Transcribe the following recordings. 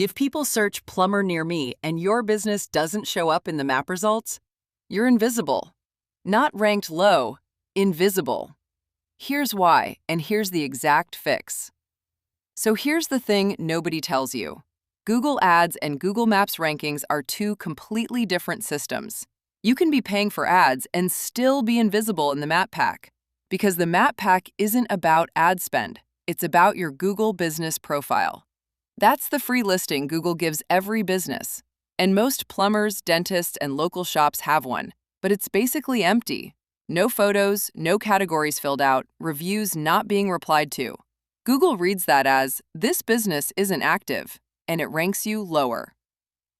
If people search plumber near me and your business doesn't show up in the map results, you're invisible. Not ranked low, invisible. Here's why, and here's the exact fix. So here's the thing nobody tells you. Google Ads and Google Maps rankings are two completely different systems. You can be paying for ads and still be invisible in the map pack, because the map pack isn't about ad spend, it's about your Google business profile. That's the free listing Google gives every business. And most plumbers, dentists, and local shops have one, but it's basically empty. No photos, no categories filled out, reviews not being replied to. Google reads that as, this business isn't active, and it ranks you lower.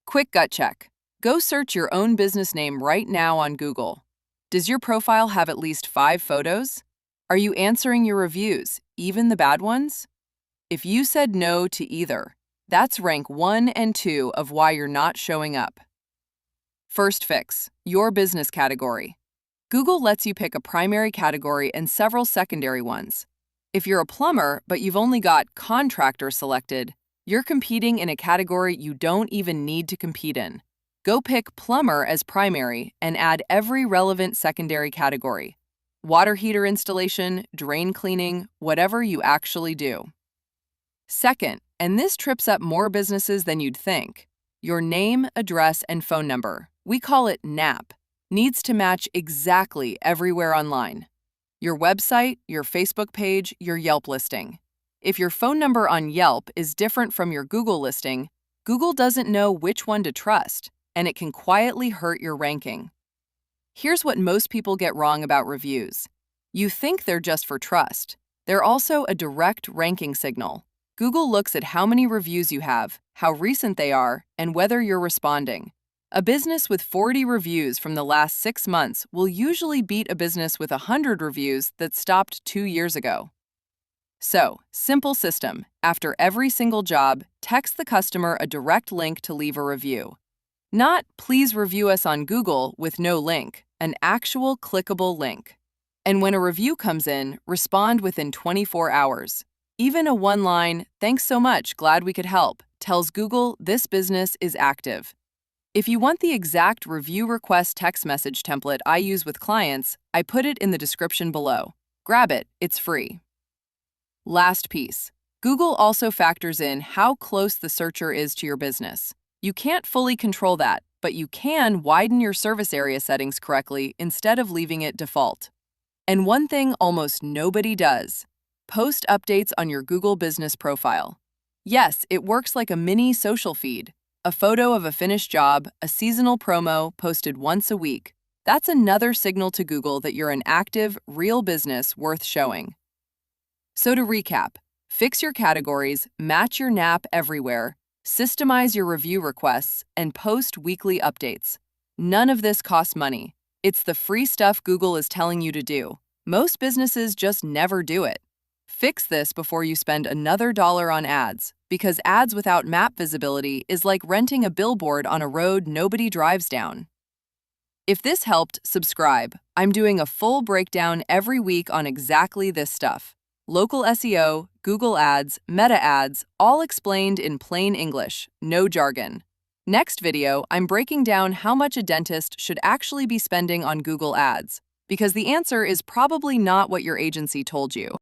Quick gut check. Go search your own business name right now on Google. Does your profile have at least 5 photos? Are you answering your reviews, even the bad ones? If you said no to either, that's rank 1 and 2 of why you're not showing up. First fix, your business category. Google lets you pick a primary category and several secondary ones. If you're a plumber, but you've only got contractor selected, you're competing in a category you don't even need to compete in. Go pick plumber as primary and add every relevant secondary category. Water heater installation, drain cleaning, whatever you actually do. Second, and this trips up more businesses than you'd think, your name, address, and phone number, we call it NAP, needs to match exactly everywhere online. Your website, your Facebook page, your Yelp listing. If your phone number on Yelp is different from your Google listing, Google doesn't know which one to trust, and it can quietly hurt your ranking. Here's what most people get wrong about reviews. You think they're just for trust. They're also a direct ranking signal. Google looks at how many reviews you have, how recent they are, and whether you're responding. A business with 40 reviews from the last 6 months will usually beat a business with 100 reviews that stopped 2 years ago. So, simple system. After every single job, text the customer a direct link to leave a review. Not, please review us on Google with no link, an actual clickable link. And when a review comes in, respond within 24 hours. Even a one-line, thanks so much, glad we could help, tells Google this business is active. If you want the exact review request text message template I use with clients, I put it in the description below. Grab it, it's free. Last piece. Google also factors in how close the searcher is to your business. You can't fully control that, but you can widen your service area settings correctly instead of leaving it default. And one thing almost nobody does. Post updates on your Google business profile. Yes, it works like a mini social feed. A photo of a finished job, a seasonal promo posted once a week. That's another signal to Google that you're an active, real business worth showing. So to recap, fix your categories, match your NAP everywhere, systemize your review requests, and post weekly updates. None of this costs money. It's the free stuff Google is telling you to do. Most businesses just never do it. Fix this before you spend another dollar on ads, because ads without map visibility is like renting a billboard on a road nobody drives down. If this helped, subscribe. I'm doing a full breakdown every week on exactly this stuff. Local SEO, Google Ads, Meta Ads, all explained in plain English, no jargon. Next video, I'm breaking down how much a dentist should actually be spending on Google Ads, because the answer is probably not what your agency told you.